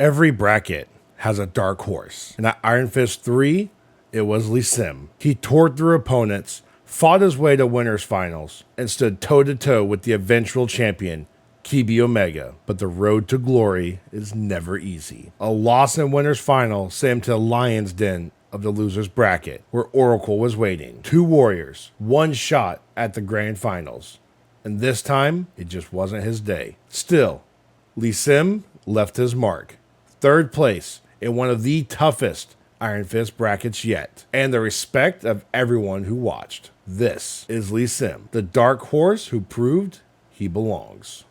Every bracket has a dark horse. And at Iron Fist 3, it was LeSym. He tore through opponents, fought his way to winners finals, and stood toe-to-toe with the eventual champion, Keebe Omega. But the road to glory is never easy. A loss in winners final sent him to the lion's den of the losers bracket, where Oracle was waiting. 2 warriors, 1 shot at the grand finals. And this time, it just wasn't his day. Still, LeSym left his mark. 3rd place in one of the toughest Iron Fist brackets yet, and the respect of everyone who watched. This is LeSym, the dark horse who proved he belongs.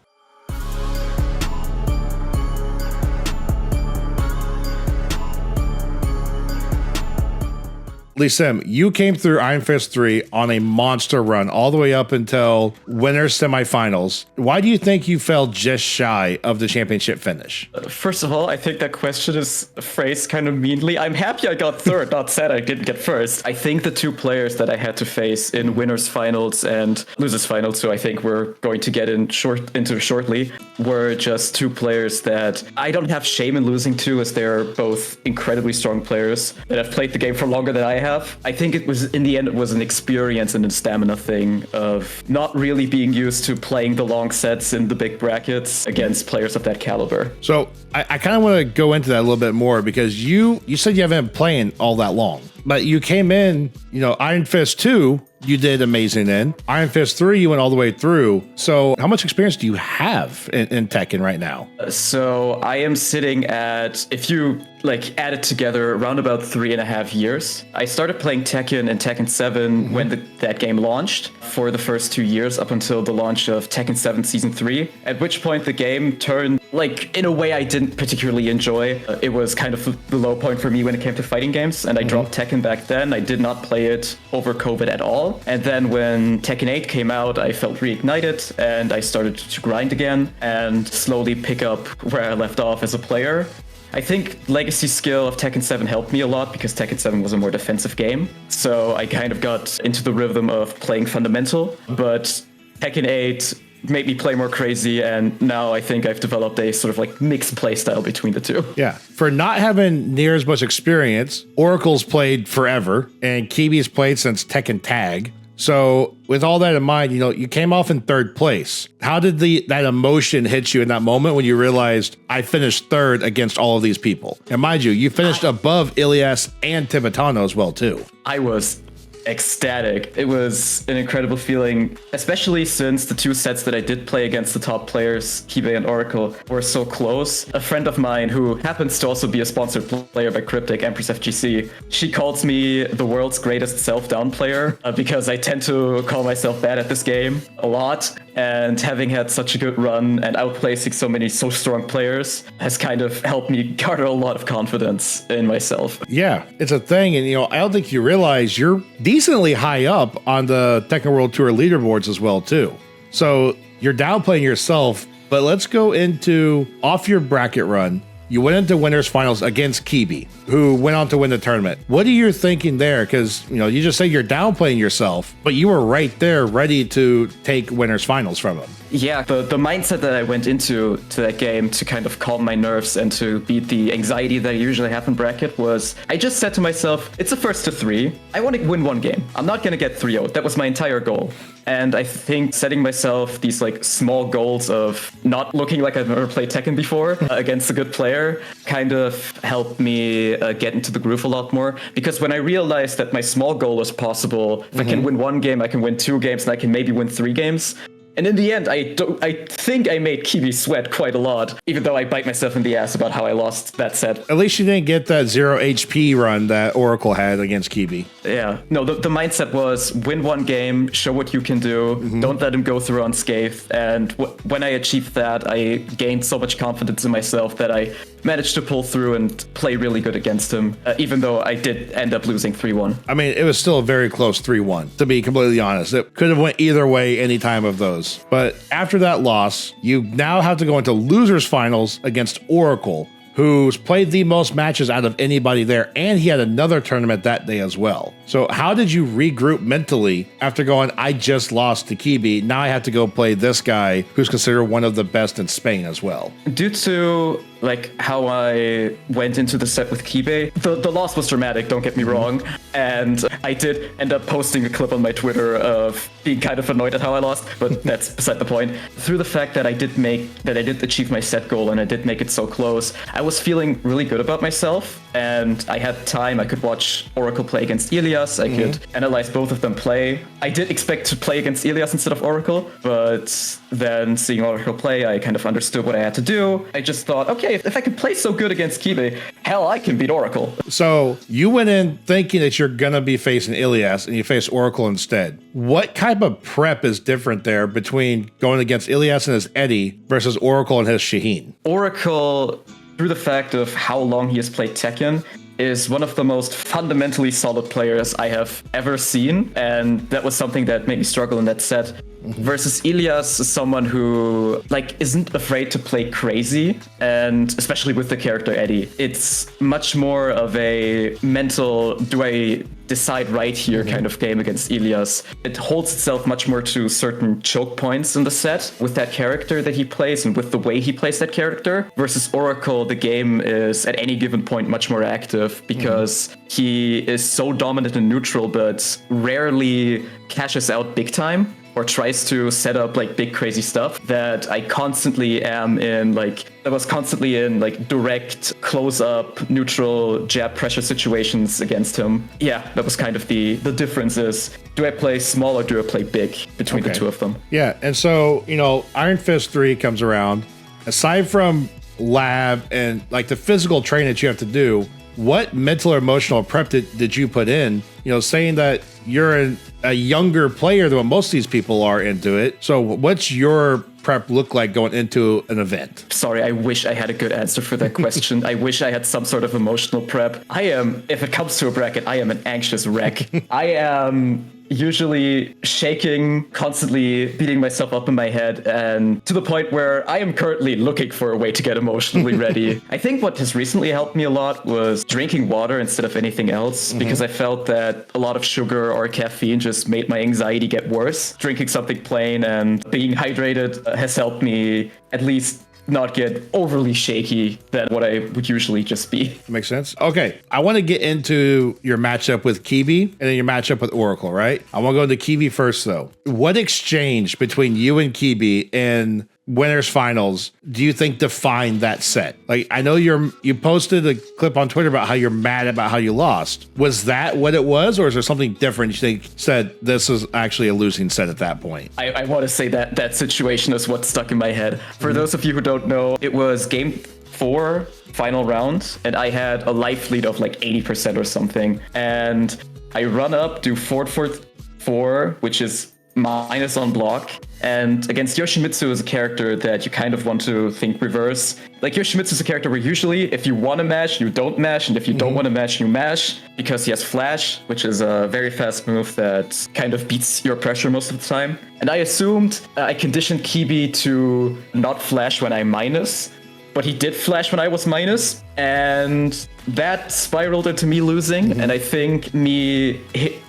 LeSym, you came through Iron Fist 3 on a monster run all the way up until winners semifinals. Why do you think you fell just shy of the championship finish? First of all, I think that question is phrased kind of meanly. I'm happy I got 3rd, not sad I didn't get 1st. I think the 2 players that I had to face in winners finals and losers finals, who I think we're going to get into shortly, were just 2 players that I don't have shame in losing to, as they're both incredibly strong players that have played the game for longer than I have. I think it was, in the end, it was an experience and a stamina thing of not really being used to playing the long sets in the big brackets against players of that caliber. So I kind of want to go into that a little bit more, because you said you haven't been playing all that long, but you came in, Iron Fist 2, you did amazing in. Iron Fist 3, you went all the way through. So how much experience do you have in Tekken right now? So I am sitting at, if you add it together, around about 3.5 years. I started playing Tekken and Tekken 7 when that game launched for the first 2 years up until the launch of Tekken 7 Season 3, at which point the game turned, in a way I didn't particularly enjoy. It was kind of the low point for me when it came to fighting games, and I dropped Tekken back then. I did not play it over COVID at all. And then when Tekken 8 came out, I felt reignited, and I started to grind again and slowly pick up where I left off as a player. I think legacy skill of Tekken 7 helped me a lot, because Tekken 7 was a more defensive game. So I kind of got into the rhythm of playing fundamental, but Tekken 8 made me play more crazy, and now I think I've developed a sort of mixed play style between the 2. Yeah. For not having near as much experience, Oracle's played forever, and Keebe's played since Tekken Tag. So with all that in mind, you came off in 3rd place. How did that emotion hit you in that moment when you realized I finished 3rd against all of these people? And mind you finished above Ilias and Tibetano as well, too. I was ecstatic. It was an incredible feeling, especially since the 2 sets that I did play against the top players, Keebe and Oracle, were so close. A friend of mine, who happens to also be a sponsored player by Kryptic, Empress FGC, she calls me the world's greatest self-down player, because I tend to call myself bad at this game a lot. And having had such a good run and outplacing so strong players has kind of helped me garner a lot of confidence in myself. Yeah, it's a thing. And, I don't think you realize you're decently high up on the Tekken World Tour leaderboards as well, too. So you're downplaying yourself, but let's go into off your bracket run. You went into winners finals against Keebe, who went on to win the tournament. What are you thinking there? Because, you just say you're downplaying yourself, but you were right there ready to take winners finals from him. Yeah, the mindset that I went into that game to kind of calm my nerves and to beat the anxiety that I usually have in bracket was, I just said to myself, it's a 1st to 3. I want to win 1 game. I'm not going to get 3-0. That was my entire goal. And I think setting myself these small goals of not looking like I've never played Tekken before against a good player kind of helped me get into the groove a lot more. Because when I realized that my small goal was possible, if I can win 1 game, I can win 2 games, and I can maybe win 3 games. And in the end, I think I made Keebe sweat quite a lot, even though I bite myself in the ass about how I lost that set. At least you didn't get that 0 HP run that Oracle had against Keebe. Yeah. No, the mindset was win 1 game, show what you can do, don't let him go through unscathed. And when I achieved that, I gained so much confidence in myself that I managed to pull through and play really good against him, even though I did end up losing 3-1. I mean, it was still a very close 3-1, to be completely honest. It could have went either way any time of those. But after that loss, you now have to go into losers finals against Oracle, who's played the most matches out of anybody there, and he had another tournament that day as well. So how did you regroup mentally after going, I just lost to Keebe, now I have to go play this guy who's considered one of the best in Spain as well? Due to like how I went into the set with Keebe. The loss was dramatic, don't get me wrong. And I did end up posting a clip on my Twitter of being kind of annoyed at how I lost, but that's beside the point. Through the fact that I did achieve my set goal and I did make it so close, I was feeling really good about myself. And I had time. I could watch Oracle play against Elias. I could analyze both of them play. I did expect to play against Elias instead of Oracle, but then seeing Oracle play, I kind of understood what I had to do. I just thought, okay, if I could play so good against Keebe, hell, I can beat Oracle. So you went in thinking that you're going to be facing Elias and you face Oracle instead. What type of prep is different there between going against Elias and his Eddie versus Oracle and his Shaheen? Oracle, through the fact of how long he has played Tekken, is one of the most fundamentally solid players I have ever seen. And that was something that made me struggle in that set. Versus Elias, someone who isn't afraid to play crazy, and especially with the character Eddie, it's much more of a mental, do I decide right here kind of game against Elias. It holds itself much more to certain choke points in the set with that character that he plays and with the way he plays that character. Versus Oracle, the game is at any given point much more active because he is so dominant in neutral, but rarely cashes out big time or tries to set up big crazy stuff that I was constantly in direct close up neutral jab pressure situations against him. Yeah, that was kind of the difference is, do I play small or do I play big between the two of them? Yeah, and so, Iron Fist 3 comes around. Aside from lab and the physical training that you have to do, what mental or emotional prep did you put in? Saying that you're a younger player than what most of these people are into it. So what's your prep look like going into an event? Sorry, I wish I had a good answer for that question. I wish I had some sort of emotional prep. If it comes to a bracket, I am an anxious wreck. I am usually shaking, constantly beating myself up in my head, and to the point where I am currently looking for a way to get emotionally ready. I think what has recently helped me a lot was drinking water instead of anything else, because I felt that a lot of sugar or caffeine just made my anxiety get worse. Drinking something plain and being hydrated has helped me at least not get overly shaky than what I would usually just be. Makes sense. Okay, I want to get into your matchup with Keebe and then your matchup with Oracle, right? I want to go into Keebe first, though. What exchange between you and Keebe in winners finals do you think defined that set? I know you posted a clip on Twitter about how you're mad about how you lost. Was that what it was, or is there something different you think said this is actually a losing set at that point? I want to say that situation is what stuck in my head. For those of you who don't know, it was game 4, final round, and I had a life lead of 80% or something. And I run up, do forward 4, which is minus on block, and against Yoshimitsu is a character that you kind of want to think reverse. Yoshimitsu is a character where usually if you want to mash, you don't mash, and if you don't want to mash, you mash, because he has flash, which is a very fast move that kind of beats your pressure most of the time. And I assumed I conditioned Keebe to not flash when I'm minus, but he did flash when I was minus, and that spiraled into me losing. And I think me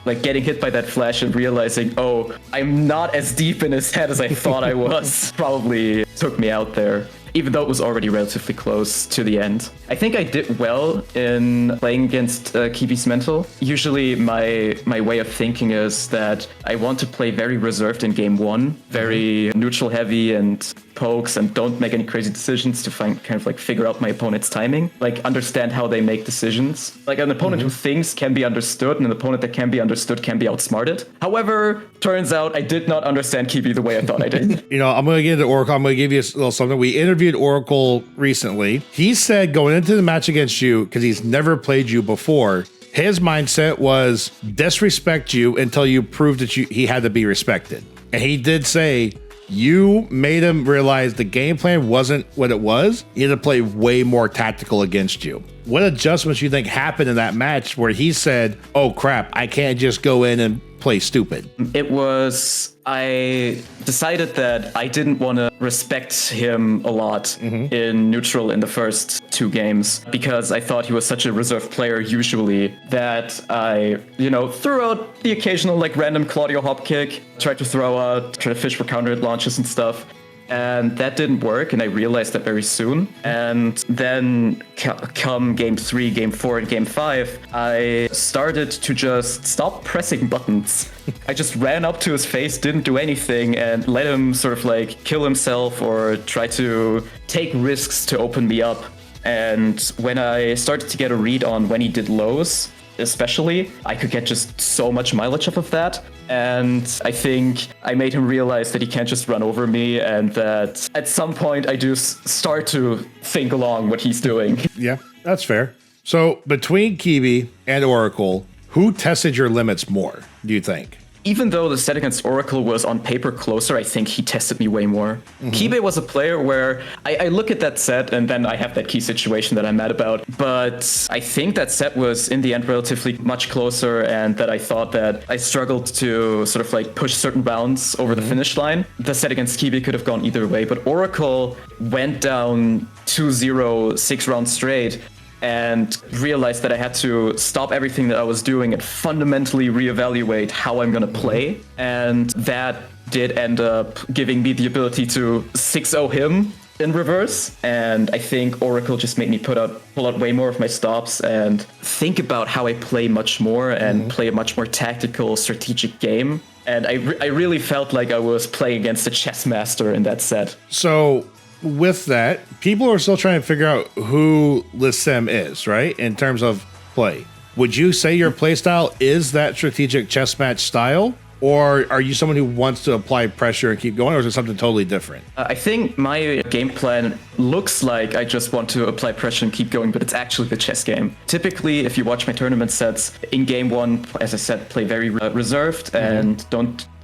getting hit by that flash and realizing, oh, I'm not as deep in his head as I thought I was, probably took me out there, even though it was already relatively close to the end. I think I did well in playing against Keebe's mental. Usually my way of thinking is that I want to play very reserved in game 1, very neutral heavy and pokes, and don't make any crazy decisions to figure out my opponent's timing, understand how they make decisions. An opponent who thinks can be understood, and an opponent that can be understood can be outsmarted. However, turns out I did not understand Keebe the way I thought I did. I'm going to get into Oracle. I'm going to give you a little something. We interviewed Oracle recently. He said going into the match against you, because he's never played you before, his mindset was disrespect you until you proved that he had to be respected. And he did say you made him realize the game plan wasn't what it was. He had to play way more tactical against you. What adjustments do you think happened in that match where he said, oh crap, I can't just go in and play stupid? It was, I decided that I didn't want to respect him a lot in neutral in the first 2 games, because I thought he was such a reserved player usually that I, threw out the occasional random Claudio hop kick, tried to fish for counter hit launches and stuff. And that didn't work, and I realized that very soon. And then come game 3, game 4, and game 5, I started to just stop pressing buttons. I just ran up to his face, didn't do anything, and let him sort of like kill himself or try to take risks to open me up. And when I started to get a read on when he did lows, especially, I could get just so much mileage off of that. And I think I made him realize that he can't just run over me, and that at some point I do start to think along what he's doing. Yeah, that's fair. So between Keebe and Oracle, who tested your limits more, do you think? Even though the set against Oracle was on paper closer, I think he tested me way more. Keebe was a player where I look at that set and then I have that key situation that I'm mad about. But I think that set was in the end relatively much closer, and that I thought that I struggled to sort of like push certain rounds over the finish line. The set against Keebe could have gone either way, but Oracle went down 2-0 6 rounds straight, and realized that I had to stop everything that I was doing and fundamentally reevaluate how I'm going to play. And that did end up giving me the ability to 6-0 him in reverse. And I think Oracle just made me pull out way more of my stops and think about how I play much more and play a much more tactical, strategic game. And I really felt like I was playing against a chess master in that set. So with that, people are still trying to figure out who LeSym is, right? In terms of play. Would you say your play style is that strategic chess match style? Or are you someone who wants to apply pressure and keep going? Or is it something totally different? I think my game plan looks like I just want to apply pressure and keep going, but it's actually the chess game. Typically, if you watch my tournament sets, in game 1, as I said, play very reserved and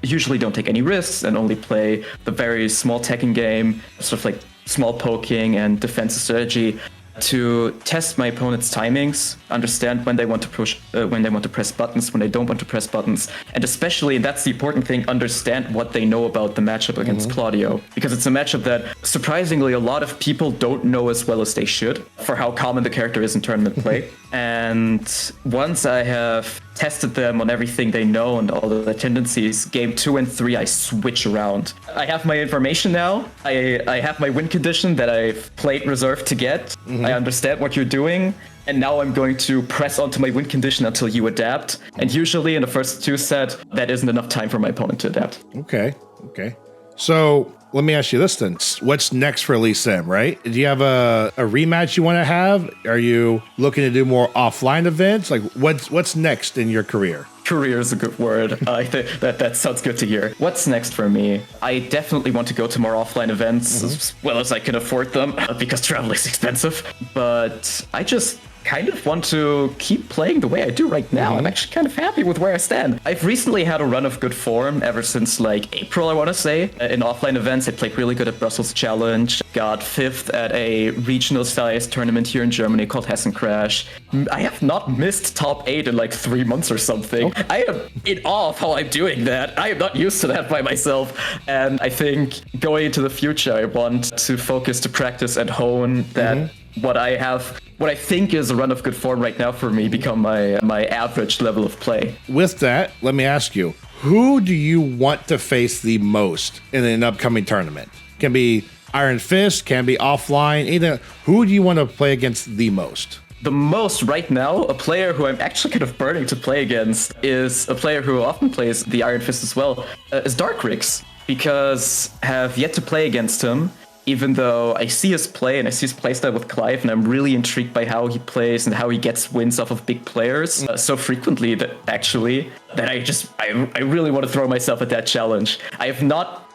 usually don't take any risks and only play the very small teching game, sort of like small poking and defensive strategy, to test my opponent's timings, understand when they want to push, when they want to press buttons, when they don't want to press buttons, and especially, that's the important thing, understand what they know about the matchup against Claudio, because it's a matchup that surprisingly a lot of people don't know as well as they should for how common the character is in tournament play. And once I have tested them on everything they know and all the tendencies, game 2 and 3 I switch around. I have my information now. I have my win condition that I've played reserve to get. I understand what you're doing, and now I'm going to press onto my win condition until you adapt. And usually in the first 2 sets, that isn't enough time for my opponent to adapt. Okay. So let me ask you this then. What's next for LeSym, right? Do you have a rematch you want to have? Are you looking to do more offline events? Like what's next in your career? Career is a good word. I think that sounds good to hear. What's next for me? I definitely want to go to more offline events as well as I can afford them because travel is expensive. But I just kind of want to keep playing the way I do right now. I'm actually kind of happy with where I stand. I've recently had a run of good form ever since like April, I want to say. In offline events, I played really good at Brussels Challenge, got 5th at a regional sized tournament here in Germany called Hessen Crash. I have not missed top 8 in like 3 months or something. I am in awe of how I'm doing that. I am not used to that by myself. And I think going into the future, I want to focus to practice and hone that what I think is a run of good form right now for me become my average level of play. With that, let me ask you, who do you want to face the most in an upcoming tournament? Can be Iron Fist, can be offline, either. Who do you want to play against the most? The most right now, a player who I'm actually kind of burning to play against is a player who often plays the Iron Fist as well, is Darkrix, because have yet to play against him. Even though I see his play and I see his playstyle with Clive, and I'm really intrigued by how he plays and how he gets wins off of big players so frequently that I really want to throw myself at that challenge. I have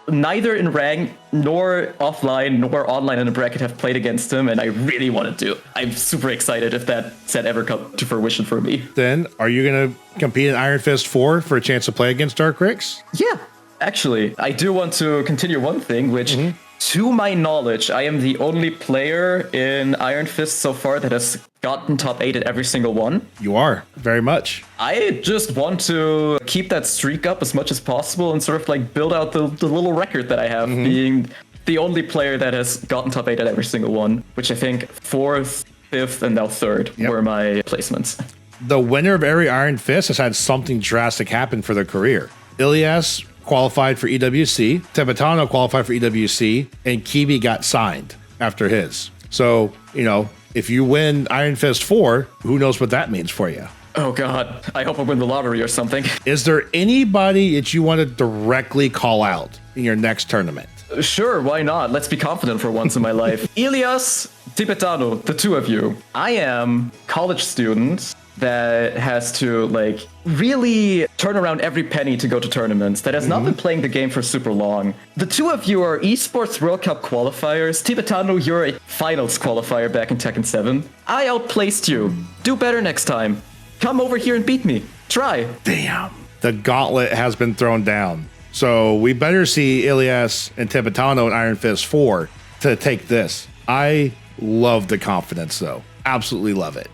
neither in rank nor offline nor online in a bracket have played against him, and I really want to do. I'm super excited if that set ever comes to fruition for me. Then are you going to compete in Iron Fist 4 for a chance to play against Darkrix? Yeah, actually, I do want to continue one thing, which to my knowledge, I am the only player in Iron Fist so far that has gotten top 8 at every single one. You are, very much. I just want to keep that streak up as much as possible and sort of like build out the little record that I have, being the only player that has gotten top 8 at every single one, which I think 4th, 5th, and now 3rd were my placements. The winner of every Iron Fist has had something drastic happen for their career. Ilias qualified for EWC, Tepetano qualified for EWC, and Keebe got signed after his. So, you know, if you win Iron Fist 4, who knows what that means for you? Oh God, I hope I win the lottery or something. Is there anybody that you want to directly call out in your next tournament? Sure, why not? Let's be confident for once in my life. Ilias, Tepetano, the two of you. I am college student that has to like really turn around every penny to go to tournaments, that has not been playing the game for super long. The two of you are esports World Cup qualifiers. Tepetano, you're a finals qualifier back in Tekken 7. I outplaced you. Do better next time. Come over here and beat me. Try. Damn. The gauntlet has been thrown down. So we better see Ilias and Tepetano in Iron Fist 4 to take this. I love the confidence though. Absolutely love it.